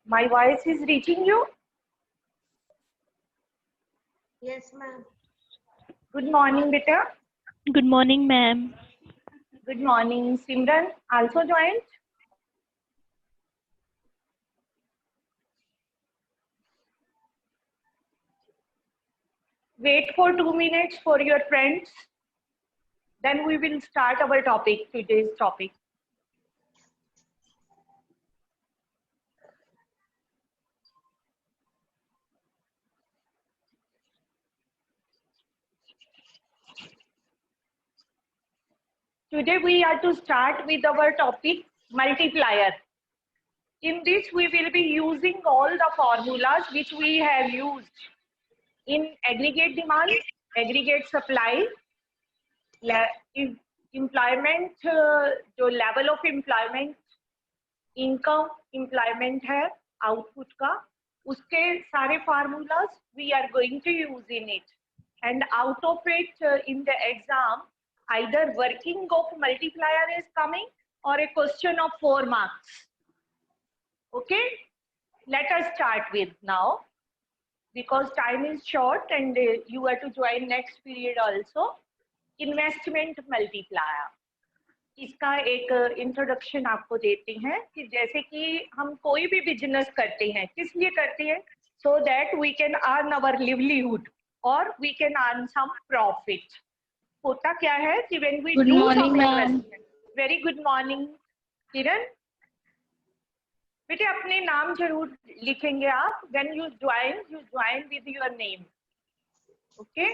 My voice is reaching you? Yes, ma'am. Good morning, beta. Good morning, ma'am. Good morning, Simran. Also joined? Wait for 2 minutes for your friends. Then we will start our topic, today's topic. Today we are to start with our topic, multiplier. In this, we will be using all the formulas which we have used in aggregate demand, aggregate supply, employment, जो level of employment, income, employment है, output का, उसके सारे formulas we are going to use in it. And out of it, in the exam, either working of multiplier is coming or a question of 4 marks. Okay, let us start with now because time is short and you are to join next period also. Investment multiplier. इसका एक introduction आपको देते हैं कि जैसे कि हम कोई भी बिजनेस करते हैं, किस लिए करते हैं? So that we can earn our livelihood or we can earn some profit. होता क्या है कि when we do some investment. Very good morning, किरण. बेटे अपने नाम जरूर लिखेंगे आप. When you join with your name. Okay.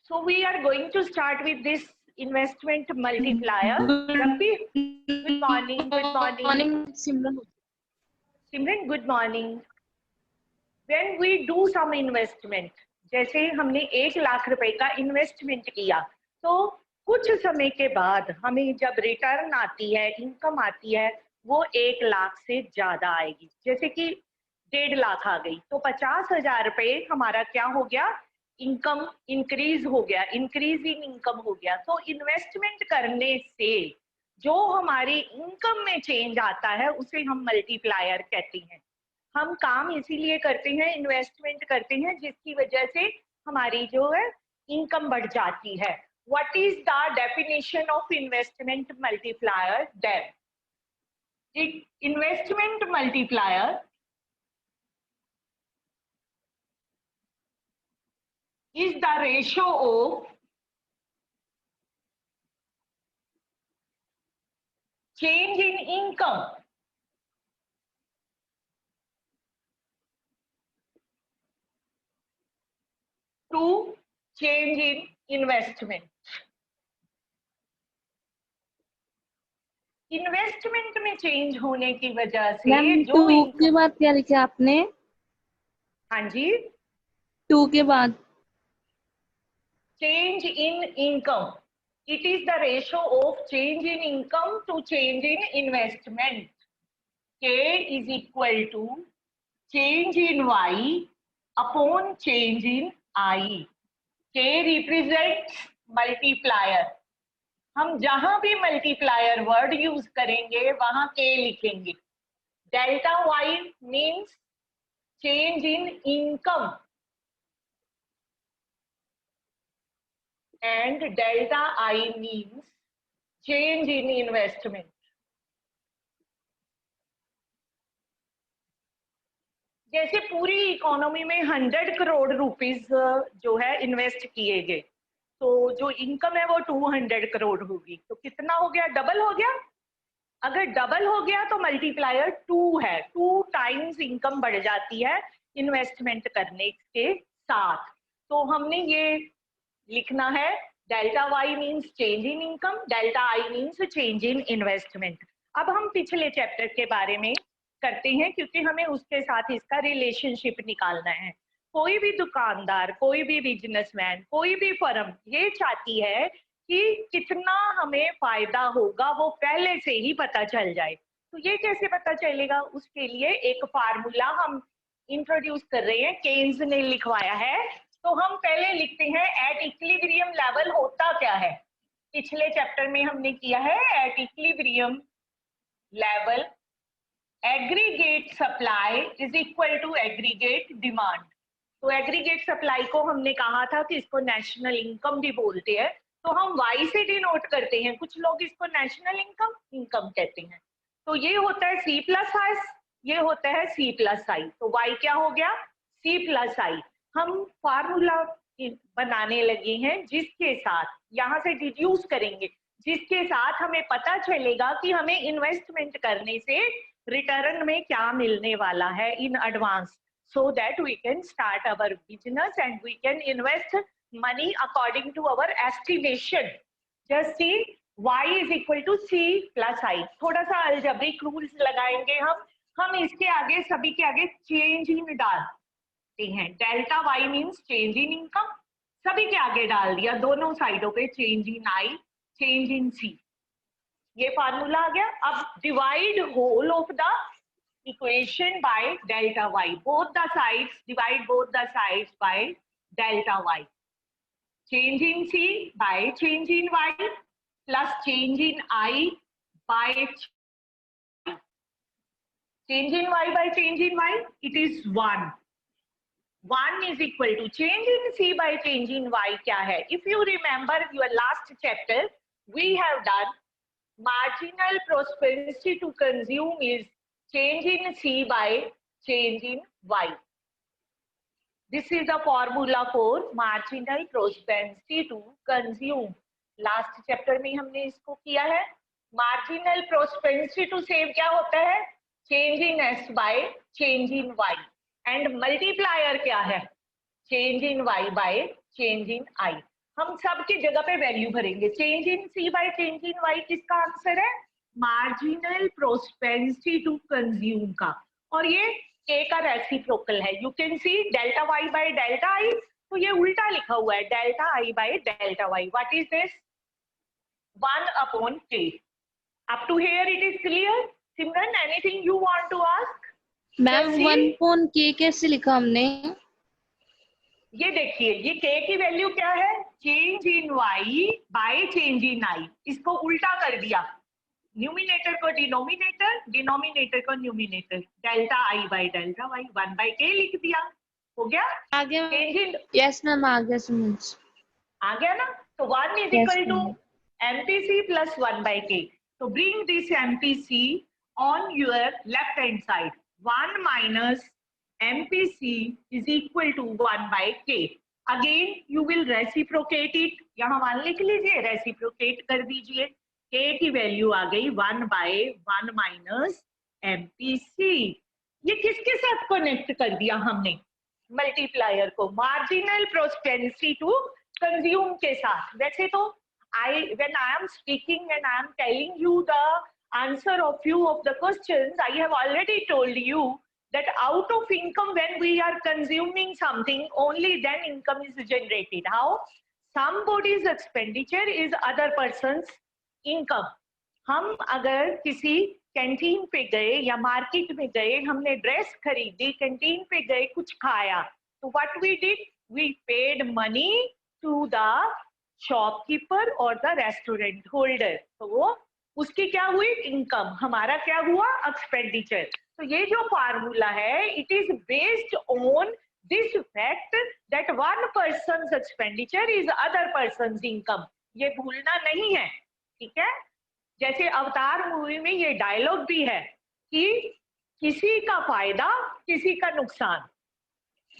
So we are going to start with this investment multiplier. Rafi, good morning. Good morning. Simran, good morning. When we do some investment, जैसे हमने 1 लाख रुपए का इन्वेस्टमेंट किया, तो कुछ समय के बाद हमें जब रिटर्न आती है, इनकम आती है, वो 1 लाख से ज्यादा आएगी. जैसे कि 1.5 लाख आ गई, तो 50,000 रुपए हमारा क्या हो गया? इनकम इंक्रीज हो गया, इंक्रीज इन इनकम हो गया. तो इन्वेस्टमेंट करने से जो हमारी इनकम में चेंज आता है उसे हम मल्टीप्लायर कहते हैं. हम काम इसीलिए करते हैं, इन्वेस्टमेंट करते हैं, जिसकी वजह से हमारी जो है इनकम बढ़ जाती है. What is the definition of investment multiplier? Then investment multiplier is the ratio of change in income to change in investment. Investment में चेंज होने की वजह से जो के बाद क्या लिखा आपने? हाँ जी, 2 के बाद change in income. It is the ratio of change in income to change in investment. K is equal to change in Y upon change in I. K represents multiplier. हम जहां भी multiplier word यूज करेंगे वहां K लिखेंगे. Delta Y means change in income. And delta I means change in investment. जैसे पूरी economy में 100 crore rupees जो है इन्वेस्ट किए गए, तो जो इनकम है वो 200 करोड़ होगी. तो कितना हो गया? डबल हो गया. अगर डबल हो गया तो मल्टीप्लायर 2 है. 2 टाइम्स इनकम बढ़ जाती है इन्वेस्टमेंट करने के साथ. तो हमने ये लिखना है delta Y means change in income, delta I means change in investment. अब हम पिछले चैप्टर के बारे में करते हैं क्योंकि हमें उसके साथ इसका रिलेशनशिप निकालना है. कोई भी दुकानदार, कोई भी बिजनेसमैन, कोई भी फर्म ये चाहती है कि कितना हमें फायदा होगा वो पहले से ही पता चल जाए. तो ये कैसे पता चलेगा? उसके लिए एक फार्मूला हम इंट्रोड्यूस कर रहे हैं, केन्स ने लिखवाया है. तो हम पहले लिखते हैं एट इक्विलिब्रियम लेवल होता क्या है. पिछले चैप्टर में हमने किया है at equilibrium level aggregate supply is equal to aggregate demand. तो एग्रीगेट सप्लाई को हमने कहा था कि इसको नेशनल इनकम भी बोलते हैं, तो हम वाई से डिनोट करते हैं, कुछ लोग इसको नेशनल इनकम कहते हैं। तो ये होता है सी प्लस आई, ये होता है सी प्लस आई, तो वाई क्या हो गया, सी प्लस आई। हम फार्मूला बनाने लगे हैं जिसके साथ, यहाँ से डिड्यूस करेंगे, जिसके साथ हमें पता चलेगा कि हमें इन्वेस्टमेंट करने से रिटर्न में क्या मिलने वाला है in advance, so that we can start our business and we can invest money according to our estimation. Just see y is equal to c plus i. थोड़ा सा algebraic rules लगाएंगे हम इसके आगे, सभी के आगे change in डालते हैं। Delta y means change in income, सभी के आगे डाल दिया, दोनों साइडों पे change in i, change in c, ये फार्मूला आ गया। अब divide whole of the equation by delta y, both the sides, divide both the sides by delta y, change in c by change in y plus change in I by change in y by change in y, it is 1 is equal to change in c by change in y क्या है? If you remember your last chapter, we have done marginal propensity to consume is change in C by change in Y. This is the formula for marginal propensity to consume. Last chapter में हमने इसको किया है। Marginal propensity to save क्या होता है? Change in S by change in Y. And multiplier क्या है? Change in Y by change in I. हम सबकी जगह पे वैल्यू भरेंगे। Change in C by change in Y किसका आंसर है? मार्जिनल प्रोस्पेंसिटी टू कंज्यूम का, और ये k का रेसिप्रोकल है। You can see delta y by delta i, तो ये उल्टा लिखा हुआ है, delta i by delta y। What is this? 1 upon k। Up to here it is clear? Simran, anything you want to ask? Ma'am 1 upon k कैसे लिखा हमने? ये देखिए, ये k की वैल्यू क्या है? Change in y by change in i। इसको उल्टा कर दिया, न्यूमिनेटर को डिनोमिनेटर, डिनोमिनेटर को numerator, delta I by delta Y, 1 by K लिख दिया, हो गया? आ गया? यस मैम, आ गया समझ, आ गया ना? तो 1 is equal to MPC plus 1 by k. तो bring this MPC on your left hand side, 1 minus MPC is equal to 1 by k. Again you will reciprocate it, यहाँ 1 लिख लीजिए, रेसिप्रोकेट कर दीजिए, k की वैल्यू आ गई 1 बाय 1 माइनस एमपीसी। ये किसके साथ कनेक्ट कर दिया हमने? मल्टीप्लायर को, मार्जिनल प्रोस्पेंसिटी टू कंज्यूम के साथ। वैसे तो when I am speaking and I am telling you the answer of few of the questions, I have already told you that out of income, when we are consuming something, only then income is generated. How? Somebody's expenditure is other person's income. हम अगर किसी canteen पे गए या market में गए, हमने dress खरीदी, कैंटीन पे गए, कुछ खाया, तो what we did? We paid money to the shopkeeper और द रेस्टोरेंट होल्डर, तो वो उसकी क्या हुई? इनकम। हमारा क्या हुआ? एक्सपेंडिचर। तो ये जो फार्मूला है, it is based on this fact that one persons expenditure is other persons income. ये भूलना नहीं है, ठीक है? जैसे अवतार मूवी में ये डायलॉग भी है कि किसी का फायदा किसी का नुकसान,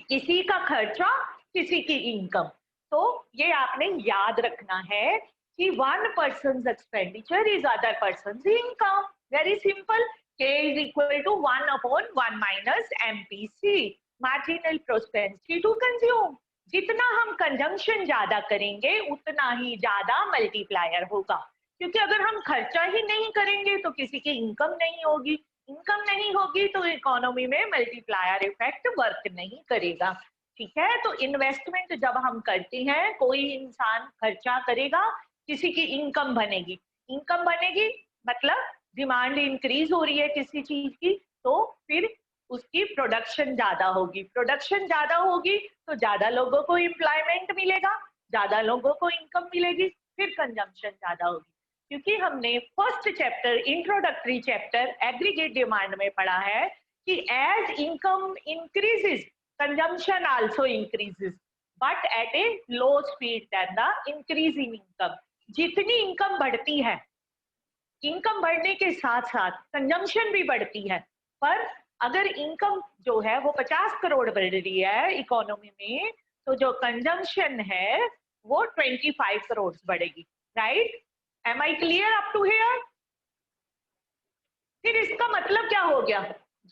किसी का खर्चा किसी की इनकम। तो ये आपने याद रखना है कि one persons expenditure is other persons income. Very simple, k is equal to 1 upon 1 minus MPC, marginal propensity to consume. जितना हम कंजम्पशन ज्यादा करेंगे उतना ही ज्यादा मल्टीप्लायर होगा, क्योंकि अगर हम खर्चा ही नहीं करेंगे तो किसी की इनकम नहीं होगी, इनकम नहीं होगी तो इकोनॉमी में मल्टीप्लायर इफेक्ट वर्क नहीं करेगा, ठीक है? तो इन्वेस्टमेंट जब हम करते हैं, कोई इंसान खर्चा करेगा, किसी की इनकम बनेगी, इनकम बनेगी मतलब डिमांड इंक्रीज हो रही है किसी चीज की, तो फिर उसकी प्रोडक्शन ज्यादा होगी, प्रोडक्शन ज्यादा होगी तो ज्यादा लोगों को एम्प्लॉयमेंट मिलेगा, ज्यादा लोगों को इनकम मिलेगी, फिर कंजम्पशन ज्यादा होगी। क्योंकि हमने first chapter introductory chapter aggregate demand में पढ़ा है कि as income increases consumption also increases but at a low speed then the increase in income. जितनी इनकम बढ़ती है, इनकम बढ़ने के साथ साथ कंजम्पशन भी बढ़ती है, पर अगर इनकम जो है वो 50 करोड़ बढ़ रही है इकोनॉमी में, तो जो कंजम्पशन है वो 25 करोड़ बढ़ेगी। Right? Am I clear up to here? फिर इसका मतलब क्या हो गया?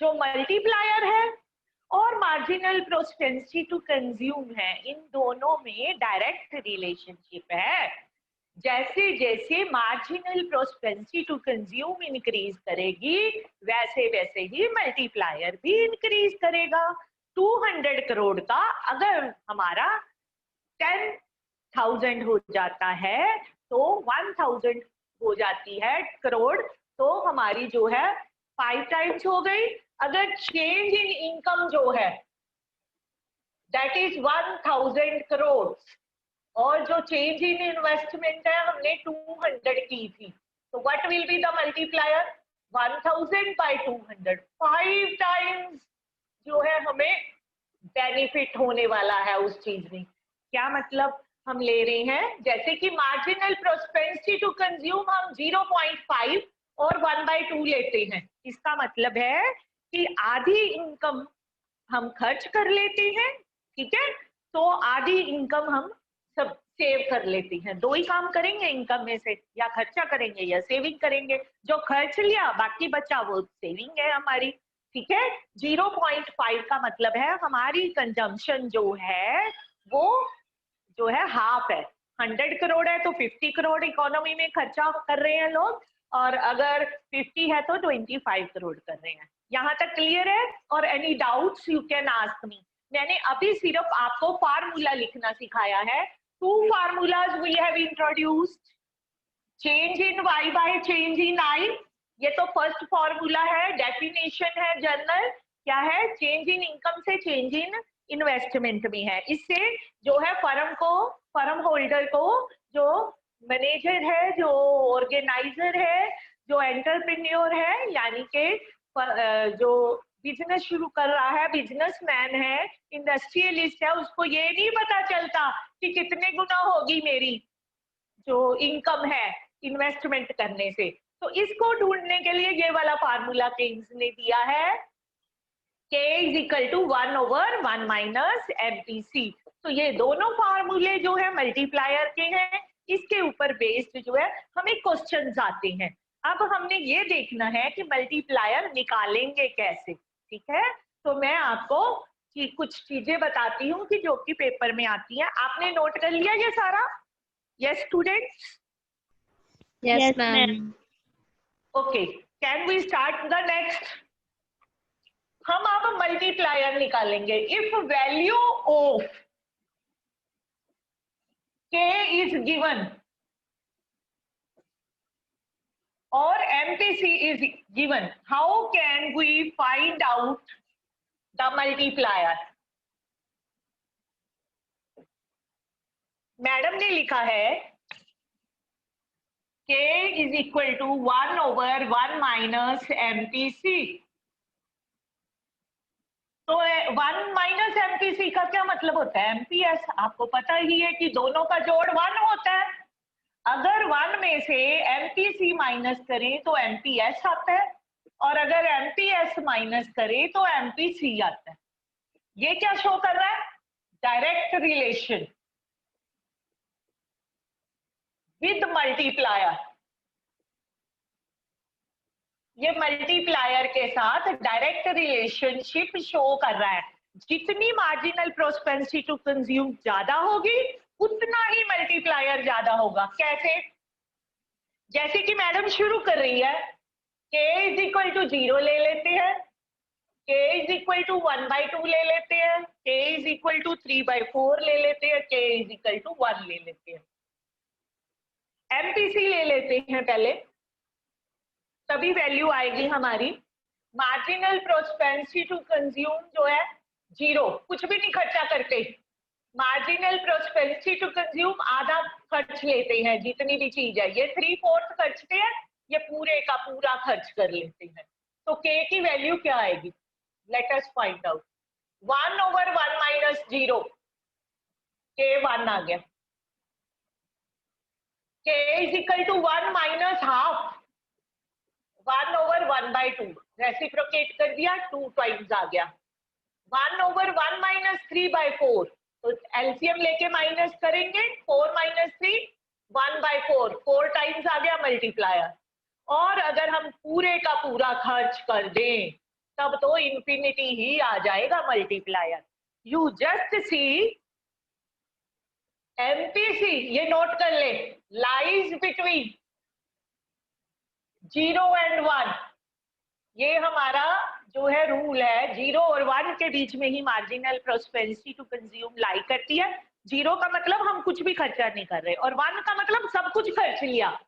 जो मल्टीप्लायर है और मार्जिनल प्रोस्पेंसिटी टू कंज्यूम है, इन दोनों में डायरेक्ट रिलेशनशिप है। जैसे जैसे marginal propensity to consume increase करेगी, वैसे वैसे ही मल्टीप्लायर भी इंक्रीज करेगा। 200 करोड़ का अगर हमारा 10,000 हो जाता है तो 1000 हो जाती है करोड़, तो हमारी जो है 5 टाइम्स हो गई। अगर चेंज इन इनकम जो है दैट इज 1000 करोड़ और जो चेंज इन इन्वेस्टमेंट है हमने 200 की थी, तो what will be the multiplier? 1000 by 200, 5 times जो है हमें बेनिफिट होने वाला है उस चीज में। क्या मतलब हम ले रहे हैं? जैसे कि मार्जिनल प्रोस्पेंसिटी टू कंज्यूम हम 0.5 और 1/2 लेते हैं, इसका मतलब है कि आधी इनकम हम खर्च कर लेते हैं, ठीक है, तो आधी इनकम हम सब सेव कर लेती हैं। दो ही काम करेंगे इनकम में से, या खर्चा करेंगे या सेविंग करेंगे। जो खर्च लिया बाकी बचा वो सेविंग है हमारी, ठीक है। 0.5 का मतलब है हमारी कंजम्पशन जो है वो जो है हाफ है। 100 करोड़ है तो 50 करोड़ इकोनॉमी में खर्चा कर रहे हैं लोग, और अगर 50 है तो 25 करोड़ कर रहे हैं। यहाँ तक क्लियर है? और any doubts you can ask मी। मैंने अभी सिर्फ आपको फार्मूला लिखना सिखाया है। 2 formulas we have introduced, change in y by change in I, ये तो फर्स्ट फॉर्मूला है, डेफिनेशन है जनरल। क्या है? चेंज इन इनकम से चेंज इन इन्वेस्टमेंट में है। इससे जो है फर्म को, फर्म होल्डर को, जो मैनेजर है, जो ऑर्गेनाइजर है, जो एंटरप्रेन्योर है, यानी कि जो बिजनेस शुरू कर रहा है, बिजनेसमैन है, इंडस्ट्रियलिस्ट है, उसको ये नहीं पता चलता कि कितने गुना होगी मेरी जो इनकम है इन्वेस्टमेंट करने से। तो इसको ढूंढने के लिए ये वाला फार्मूला केन्स ने दिया है, K = 1/1 माइनस MPC। तो ये दोनों फार्मूले जो है मल्टीप्लायर के हैं, इसके ऊपर बेस्ड जो है हमें क्वेश्चंस आते हैं। अब हमने ये देखना है कि मल्टीप्लायर निकालेंगे कैसे, ठीक है। तो मैं आपको कुछ चीजें बताती हूँ कि जो कि पेपर में आती हैं। आपने नोट कर लिया ये सारा? Yes students? Yes, ma'am. Okay, can we start the next? हम अब मल्टीप्लायर निकालेंगे। If value of K is given और MPC is given, how can we find out the multiplier? Madam ने लिखा है K = 1/1 माइनस MPC। तो 1 minus MPC का क्या मतलब होता है? MPS आपको पता ही है कि दोनों का जोड़ 1 होता है। अगर 1 में से MPC माइनस करें तो MPS आता है, और अगर MPS माइनस करें तो MPC आता है। ये क्या शो कर रहा है? Direct relation with multiplier. ये मल्टीप्लायर के साथ डायरेक्ट रिलेशनशिप शो कर रहा है। जितनी मार्जिनल प्रोस्पेंसिटी टू कंज्यूम ज्यादा होगी उतना ही मल्टीप्लायर ज्यादा होगा। कैसे? जैसे कि मैडम शुरू कर रही है, K = 0 ले लेते हैं, K = 1/2 ले लेते हैं, K = 3/4 ले लेते हैं, K = 1 ले लेते हैं। MPC ले लेते हैं पहले, तभी वैल्यू आएगी हमारी। मार्जिनल प्रोस्पेंसिटी टू कंज्यूम जो है 0, कुछ भी नहीं खर्चा करते, मार्जिनल प्रोस्पेरिटी टू कंज्यूम आधा खर्च लेते हैं, जितनी भी चीज है, ये 3/4 खर्चते हैं, ये पूरे का पूरा खर्च कर लेते हैं। तो के की वैल्यू क्या आएगी? Let us find out. 1/1 minus 0, के 1 आ गया। k is equal to 1 minus half, 1/1/2, reciprocate कर दिया, 2 टाइम्स आ गया। 1/1 माइनस 3/4, तो एलसीएम लेके माइनस करेंगे, 4 माइनस 3, 1/4, 4 टाइम्स आ गया मल्टीप्लायर। और अगर हम पूरे का पूरा खर्च कर दें तब तो इंफिनिटी ही आ जाएगा multiplier. You just see MPC, ये नोट कर ले, लाइज बिटवीन 0 एंड 1। ये हमारा जो है रूल है, 0 और 1 के बीच में ही मार्जिनल प्रोस्पेरिटी टू कंज्यूम लाई करती है। 0 का मतलब हम कुछ भी खर्चा नहीं कर रहे, और 1 का मतलब सब कुछ खर्च लिया।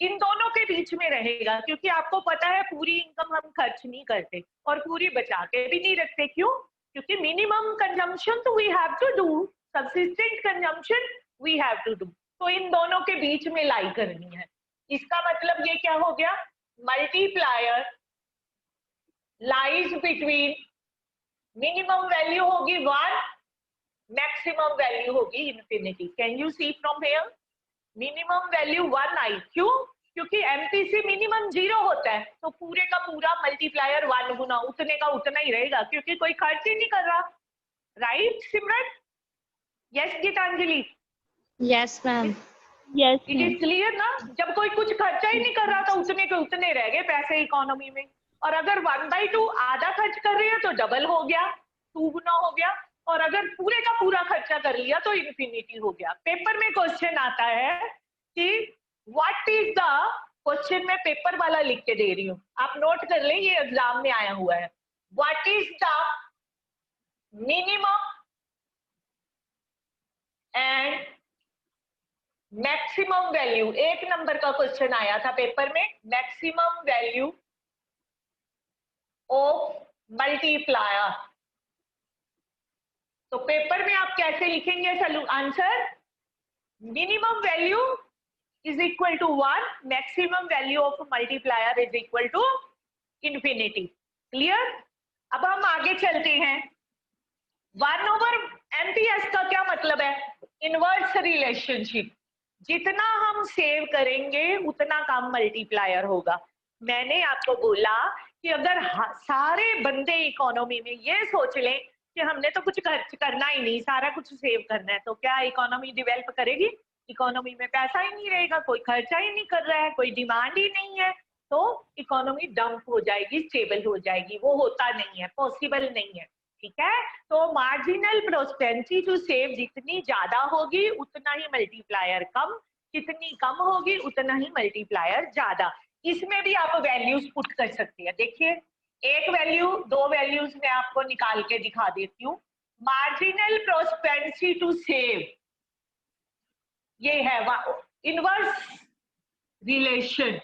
इन दोनों के बीच में रहेगा, क्योंकि आपको पता है पूरी इनकम हम खर्च नहीं करते और पूरी बचा के भी नहीं रखते। क्यों? क्योंकि मिनिमम कंजम्पशन तो we have to do, subsistence consumption we have to do. तो इन दोनों के बीच में लाई करनी है। इसका मतलब ये क्या हो गया? Multiplier lies between, minimum value होगी 1, मैक्सिमम वैल्यू होगी infinity. Can you see from here? Minimum value 1 आई। क्यों? क्योंकि एमपीसी मिनिमम 0 होता है, तो पूरे का पूरा मल्टीप्लायर 1 गुना उतने का उतना ही रहेगा, क्योंकि कोई खर्च ही नहीं कर रहा। Right Simran? Yes Geetanjali? Yes, ma'am. Yes, it is clear ना? जब कोई कुछ खर्चा ही नहीं कर रहा तो उतने के उतने रह गए पैसे इकोनॉमी में। और अगर 1/2 आधा खर्च कर रही है तो डबल हो गया, 2 गुना हो गया। और अगर पूरे का पूरा खर्चा कर लिया तो इंफिनिटी हो गया। पेपर में क्वेश्चन आता है कि व्हाट इज द, क्वेश्चन में पेपर वाला लिख के दे रही हूँ, आप नोट कर ले, ये एग्जाम में आया हुआ है। What is the minimum and maximum value, 1 number का क्वेश्चन आया था पेपर में, मैक्सिमम वैल्यू ऑफ मल्टीप्लायर। तो पेपर में आप कैसे लिखेंगे answer? Minimum value is equal to 1, maximum value of multiplier is equal to infinity. Clear? अब हम आगे चलते हैं। 1/MPS का क्या मतलब है? Inverse relationship. जितना हम सेव करेंगे उतना कम मल्टीप्लायर होगा। मैंने आपको बोला कि अगर सारे बंदे इकोनॉमी में ये सोच लें कि हमने तो कुछ खर्च करना ही नहीं, सारा कुछ सेव करना है, तो क्या इकोनॉमी डेवलप करेगी? इकोनॉमी में पैसा ही नहीं रहेगा, कोई खर्चा ही नहीं कर रहा है, कोई डिमांड ही नहीं है, तो इकोनॉमी डंप हो जाएगी, स्टेबल हो जाएगी। वो होता नहीं है, पॉसिबल नहीं है। ठीक है? तो मार्जिनल प्रोस्पेरिटी टू सेव जितनी ज्यादा होगी उतना ही मल्टीप्लायर कम, जितनी कम होगी उतना ही मल्टीप्लायर ज्यादा। इसमें भी आप वैल्यूज पुट कर सकते हैं। देखिए, एक वैल्यू, 2 वैल्यूज मैं आपको निकाल के दिखा देती हूँ। मार्जिनल प्रोस्पेरिटी टू सेव, ये है इनवर्स रिलेशन।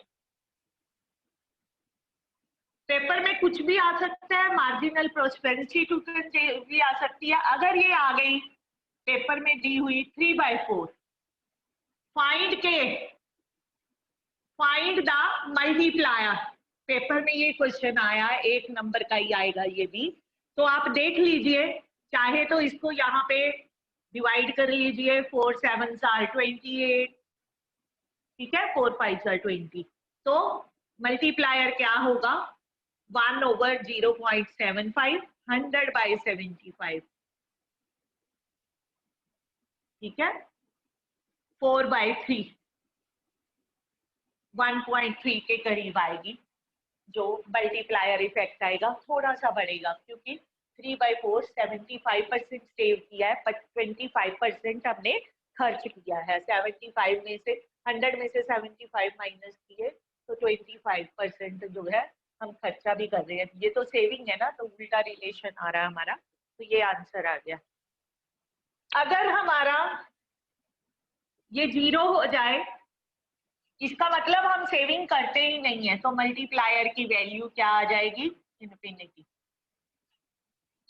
पेपर में कुछ भी आ सकता है, मार्जिनल प्रोस्पेरिटी टू भी आ सकती है। अगर ये आ गई पेपर में दी हुई 3/4, फाइंड के, फाइंड द मल्टीप्लायर। पेपर में ये क्वेश्चन आया, 1 नंबर का ही आएगा ये भी, तो आप देख लीजिए, चाहे तो इसको यहाँ पे डिवाइड कर लीजिए, 4 7s are 28, ठीक है, 4 5s are 20। तो मल्टीप्लायर क्या होगा? 1/0.75, 100/75, ठीक है, 4/3, 1.3 के करीब आएगी जो मल्टीप्लायर इफेक्ट आएगा। थोड़ा सा बढ़ेगा क्योंकि 3/4 75% सेव किया है, पर 25% हमने खर्च किया है। 75 में से 100 में से 75 माइनस किए तो 25% जो है हम खर्चा भी कर रहे हैं। ये तो सेविंग है ना, तो उल्टा रिलेशन आ रहा है हमारा, तो ये आंसर आ गया। अगर हमारा ये 0 हो जाए, इसका मतलब हम सेविंग करते ही नहीं है, तो मल्टीप्लायर की वैल्यू क्या आ जाएगी? इंफिनिटी।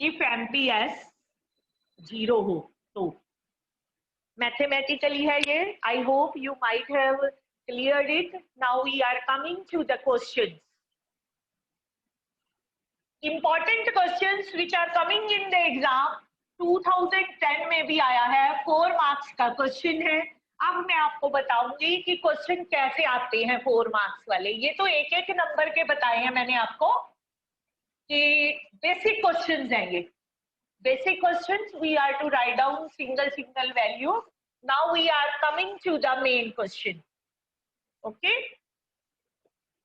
इफ एमपीएस 0 हो तो मैथमेटिकली है ये. I hope you might have cleared it. Now we are coming to the questions. Important questions which are coming in the exam 2010 में भी आया है. 4 मार्क्स का क्वेश्चन है. अब मैं आपको बताऊंगी कि क्वेश्चन कैसे आते हैं 4 मार्क्स वाले. ये तो एक एक नंबर के बताए हैं मैंने आपको कि बेसिक क्वेश्चंस हैं ये. Basic questions we are to write down single value. Now we are coming to the main question. Okay.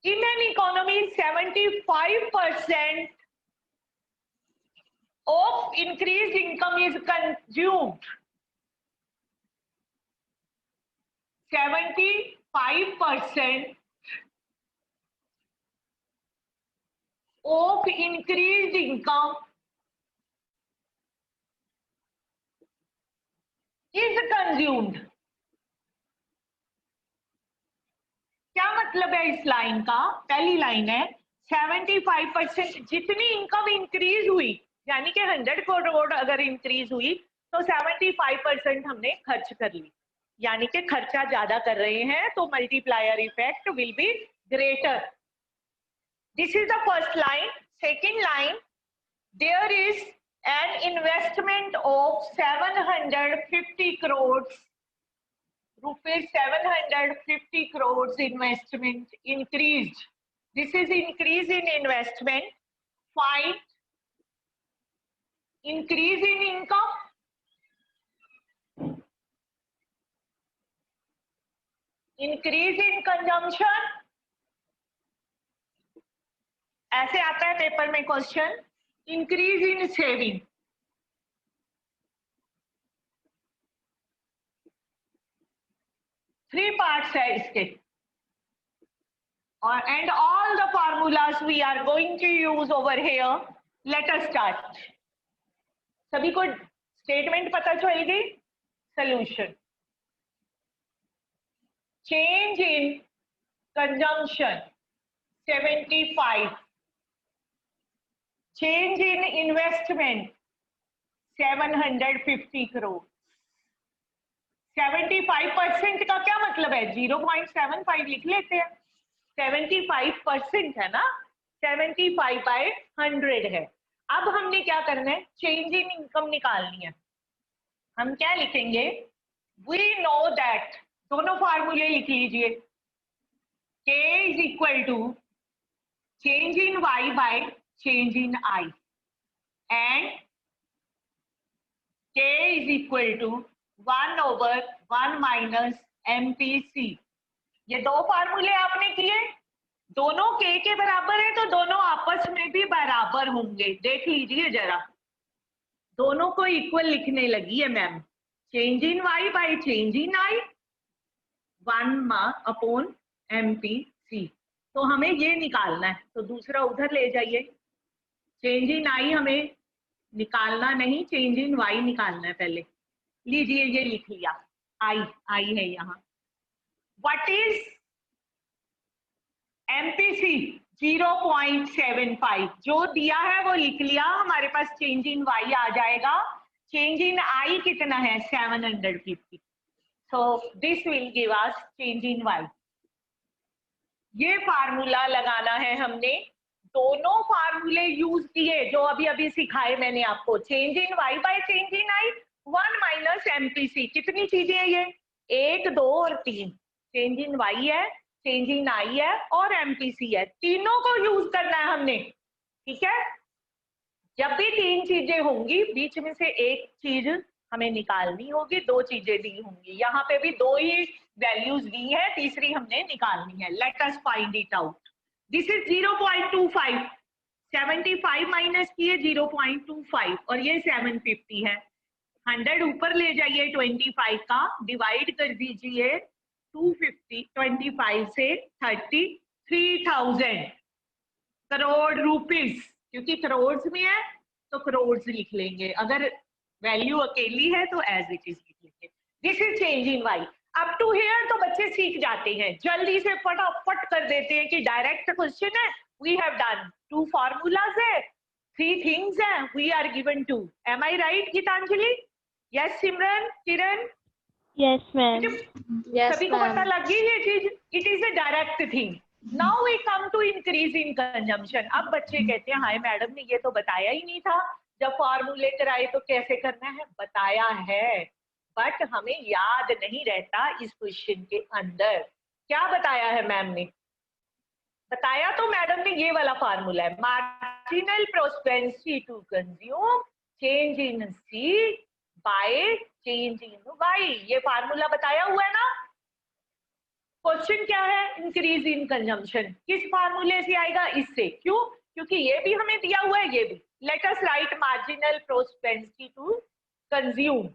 In an economy, 75% of increased income is consumed. 75% of increased income is consumed. क्या मतलब है इस line का? पहली line है 75% जितनी income increase हुई, यानी कि 100 करोड़ अगर इंक्रीज हुई तो 75% हमने खर्च कर ली, यानी कि खर्चा ज्यादा कर रहे हैं तो multiplier effect will be greater. This is the first line. Second line, there is an investment of 750 crores rupees. 750 crores investment increased. This is increase in investment. Find increase in income. Increase in consumption. ऐसे आता है paper में question. Increase in saving. Three parts है इसके. और and all the formulas we are going to use over here. Let us start. सभी को statement पता चल गई. Solution. Change in consumption 75. Change in investment 750 crore. 75% का क्या मतलब है? 0.75 लिख लेते हैं. 75% है ना, 75 by 100 है. अब हमने क्या करना है? चेंज इन इनकम निकालनी है. हम क्या लिखेंगे? We know that. दोनों फार्मूले लिख लीजिए. K is equal to change in Y by change in I, and K is equal to 1 over 1 minus MPC. ये दो फार्मूले आपने किए, दोनों K के बराबर है तो दोनों आपस में भी बराबर होंगे. देख लीजिए जरा, दोनों को इक्वल लिखने लगी है ma'am. Change in Y by change in I 1 upon MPC. तो हमें ये निकालना है, तो दूसरा उधर ले जाइए. चेंज इन आई हमें निकालना नहीं, चेंज इन वाई निकालना है पहले. लीजिए ये लिख लिया. आई है यहाँ. What is MPC? 0.75 जो दिया है वो लिख लिया. हमारे पास चेंज इन वाई आ जाएगा. चेंज इन आई कितना है? 750. So this will give us change in Y. ये फार्मूला लगाना है हमने. दोनों फार्मूले यूज किए जो अभी अभी सिखाए मैंने आपको. Change in Y by change in I 1 minus MPC. कितनी चीजें हैं ये? 1, 2 और 3. चेंज इन वाई है, चेंज इन आई है और एमपीसी है. तीनों को यूज करना है हमने. ठीक है. जब भी 3 चीजें होंगी बीच में से एक चीज हमें निकालनी होगी. 2 चीजें दी होंगी. यहाँ पे भी 2 ही वैल्यूज दी है, तीसरी हमने निकालनी है. Late us find it out. This is 0.25. 75 minus किए 0.25 और ये 750 है. 100 ऊपर ले जाइए 25 का, डिवाइड कर दीजिए 250 25 से 33,000 करोड़ रुपीस. क्योंकि करोड़ में है तो करोड़ लिख लेंगे. अगर वैल्यू अकेली है तो एज इट इज लिख लेंगे. This is change in Y. Up to here तो बच्चे सीख जाते हैं, जल्दी से फटाफट कर देते हैं कि डायरेक्ट क्वेश्चन है. वी हैव डन 2 फार्मूलाज है, 3 थिंग्स है, we are given 2. Am I right Geetanjali? Yes Simran, Kiran? Yes, ma'am. Yes, सभी को पता ma'am. लग गई ये चीज. It is a direct thing. Now we come to increase in consumption. अब बच्चे कहते हैं हाय मैडम ने ये तो बताया ही नहीं था, जब फॉर्मूले कराए तो कैसे करना है. बताया है बट हमें याद नहीं रहता इस क्वेश्चन के अंदर. क्या बताया है मैम ने? बताया तो मैडम ने ये वाला फार्मूला है, marginal propensity to consume change in C by change in Y. ये फार्मूला बताया हुआ है ना. क्वेश्चन क्या है? Increase in consumption. किस फार्मूले से आएगा? इससे. क्यों? क्योंकि ये भी हमें दिया हुआ है, ये भी. Let us write marginal propensity to consume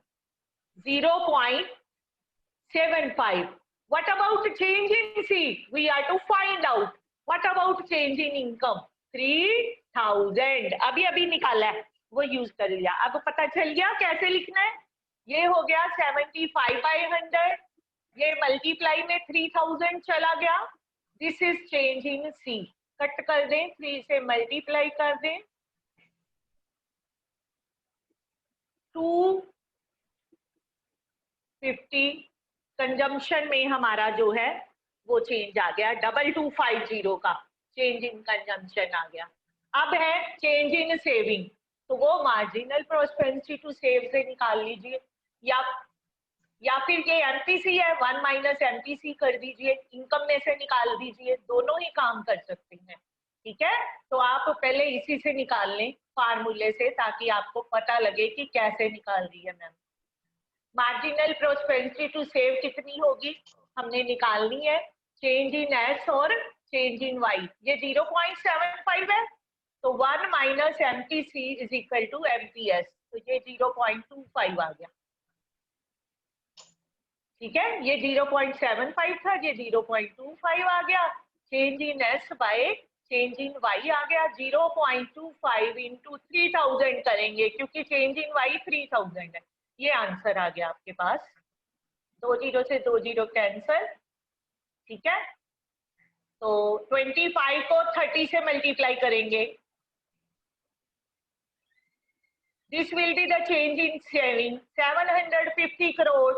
0.75. What about change in C? We are to find out. What about change in income? 3000. अभी अभी निकाला है, वो यूज कर लिया. अब पता चल गया कैसे लिखना है. ये हो गया 75/100. ये मल्टीप्लाई में 3000 चला गया. This is change in C. Cut कर दें, 3 से मल्टीप्लाई कर दें. 250 कंजम्पशन में हमारा जो है वो चेंज आ गया. 2250 का चेंज इन कंजम्पशन आ गया. अब है चेंज इन सेविंग, तो वो मार्जिनल प्रोस्पेरेंसी टू सेव से निकाल लीजिए, या फिर ये एमपीसी है 1 माइनस एमपीसी कर दीजिए, इनकम में से निकाल दीजिए. दोनों ही काम कर सकते हैं. ठीक है, तो आप पहले इसी से निकाल लें फार्मूले से, ताकि आपको पता लगे कि कैसे निकाल दी है ma'am. Marginal propensity to save कितनी होगी हमने निकालनी है. चेंज इन एस और चेंज इन वाई. ये 0.75 है, तो 1 minus MPC is equal to MPS. तो ये 0.25 आ गया. ठीक है, ये 0.75 था, ये 0.25 आ गया. Change in S by change in Y आ गया. 0.25 इंटू 3000 करेंगे, क्योंकि चेंज इन वाई 3000 है. ये आंसर आ गया आपके पास. 2 0 से 2 0 कैंसल. ठीक है, तो 25 को 30 से मल्टीप्लाई करेंगे. This will be the change in saving 750 crore.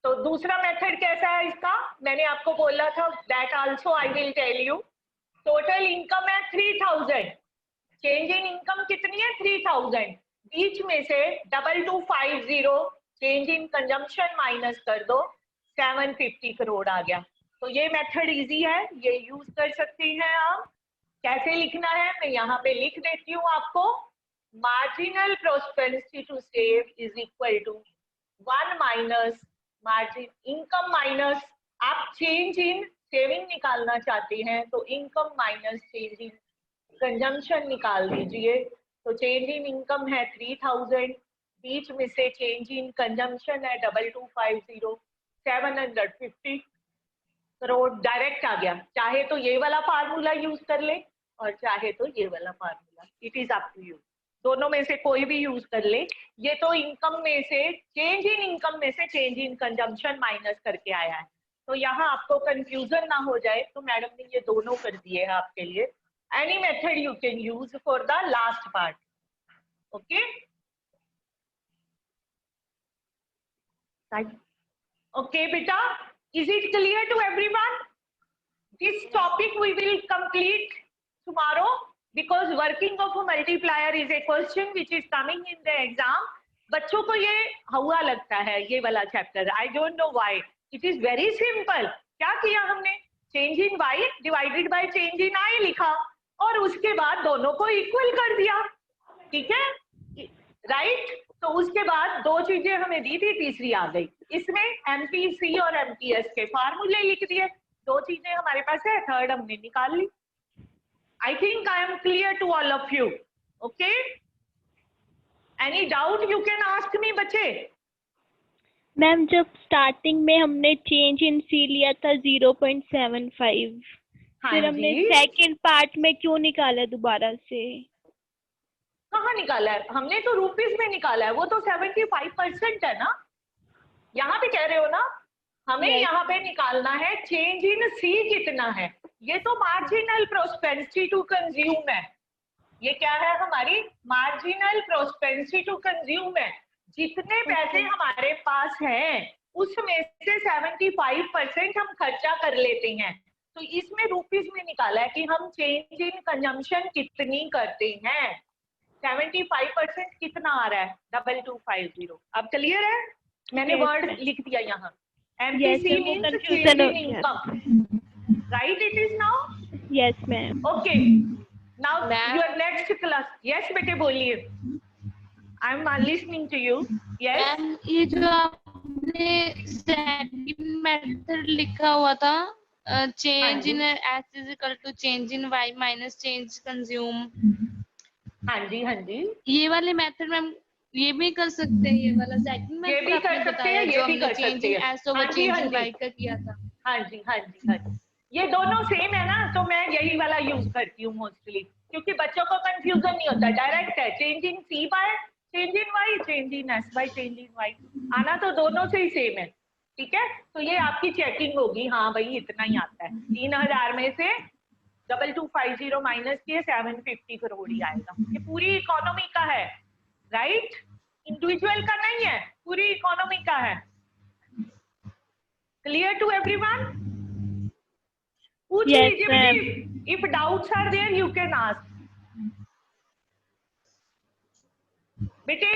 तो दूसरा मेथड कैसा है इसका? मैंने आपको बोला था, that also I will tell you. Total income है 3000. चेंज इन इनकम कितनी है? 3000. बीच में से 2250 चेंज इन कंजम्पशन माइनस कर दो, 750 करोड़ आ गया. तो ये मेथड इजी है, ये यूज कर सकते हैं आप. कैसे लिखना है मैं यहाँ पे लिख देती हूँ आपको. Marginal propensity to save is equal to 1 minus margin income minus, आप चेंज इन सेविंग निकालना चाहते हैं तो income minus change in consumption निकाल दीजिए. तो चेंज इन इनकम है 3000, बीच में से चेंज इन कंजम्पशन है 2250, 750 करोड़ डायरेक्ट आ गया. चाहे तो ये वाला फार्मूला यूज कर ले और चाहे तो ये वाला formula. It is up to you. दोनों में से कोई भी यूज कर ले. ये तो इनकम में से चेंज इन इनकम में से चेंज इन कंजम्पशन माइनस करके आया है. तो यहाँ आपको कंफ्यूजन ना हो जाए, तो मैडम ने ये दोनों कर दिए हैं आपके लिए. Any method you can use for the last part. Okay, okay beta, is it clear to everyone? This topic we will complete tomorrow, because working of a multiplier is a question which is coming in the exam. बच्चों को ये हुआ लगता है ये वाला chapter. I don't know why. It is very simple. क्या किया हमने? Change in y divided by change in i लिखा और उसके बाद दोनों को इक्वल कर दिया. ठीक है, राइट. तो उसके बाद दो चीजें हमें दी थी, तीसरी आ गई. इसमें एमपीसी और एमपीएस के फार्मूले लिख दिए. दो चीजें हमारे पास है, थर्ड हमने निकाल ली. I think I am clear to all of you. Okay, any doubt you can ask me बच्चे. मैम जब स्टार्टिंग में हमने चेंज इन सी लिया था 0.75, फिर हमने सेकंड पार्ट में क्यों निकाला दोबारा से? कहाँ निकाला है? हमने तो रुपीस में निकाला है. वो तो 75% है ना. यहाँ पे कह रहे हो ना, हमें यहाँ पे निकालना है चेंज इन सी कितना है. ये तो मार्जिनल प्रोस्पेरेंसी टू कंज्यूम है. ये क्या है हमारी? मार्जिनल प्रोस्पेरेंसी टू कंज्यूम है. जितने पैसे हमारे पास हैं उसमें से 75% हम खर्चा कर लेते हैं। तो इसमें रुपीस में निकाला है कि हम चेंज इन कंजम्पशन कितनी करते हैं। 75% कितना आ रहा है? 2250। अब क्लियर है? मैंने वर्ड लिख दिया यहाँ। MPC means change in income. Right? It is now. Yes, ma'am. Okay. Now your next class. Yes, बेटे बोलिए. I'm listening to you. Yes. Ma'am ये जो आपने सेकंड मेथड लिखा हुआ था change in S is equal to change in Y minus change consume, हाँ जी, हाँ जी, ये वाले मेथड मैम ये भी कर सकते हैं। ये वाला सेकंड मेथड ये भी कर सकते हैं, ये भी कर सकते हैं। S over change in Y का किया था। हाँ जी, हाँ जी, हाँ जी, ये दोनों सेम है ना, तो मैं यही वाला यूज करती हूँ मोस्टली, क्योंकि बच्चों को कंफ्यूजन नहीं होता, डायरेक्ट है change in C by change in Y, change in S by change in Y, आना तो दोनों से ही सेम है। ठीक है, तो ये आपकी चेकिंग होगी, हाँ भाई इतना ही आता है। 3000 में से 2250 माइनस किए 750 करोड़ ही आएगा। ये पूरी इकोनॉमी का है, राइट, इंडिविजुअल का नहीं है, पूरी इकोनॉमी का है। Clear to everyone? पूछ लीजिए बेटे, if doubts are there you can ask. बेटे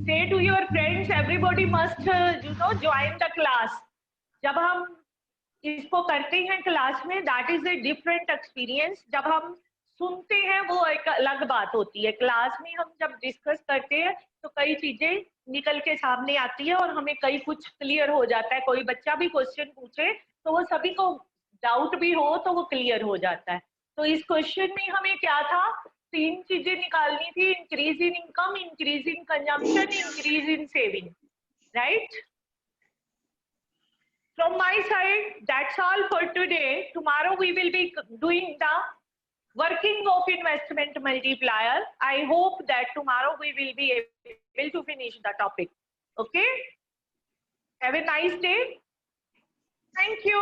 say to your friends everybody must join the class। जब हम इसको करते हैं क्लास में that is a different experience। जब हम सुनते हैं वो एक अलग बात होती है, क्लास में हम जब डिस्कस करते हैं तो कई चीजें निकल के सामने आती है और हमें कई कुछ क्लियर हो जाता है। कोई बच्चा भी क्वेश्चन पूछे तो वो सभी को डाउट भी हो तो वो क्लियर हो जाता है। तो इस क्वेश्चन में हमें क्या था, 3 चीजें निकालनी थी, increase in income, increase in consumption, increase in saving, right. From my side, that's all for today. Tomorrow we will be doing the working of investment multiplier. I hope that tomorrow we will be able to finish the topic. Okay? Have a nice day. Thank you.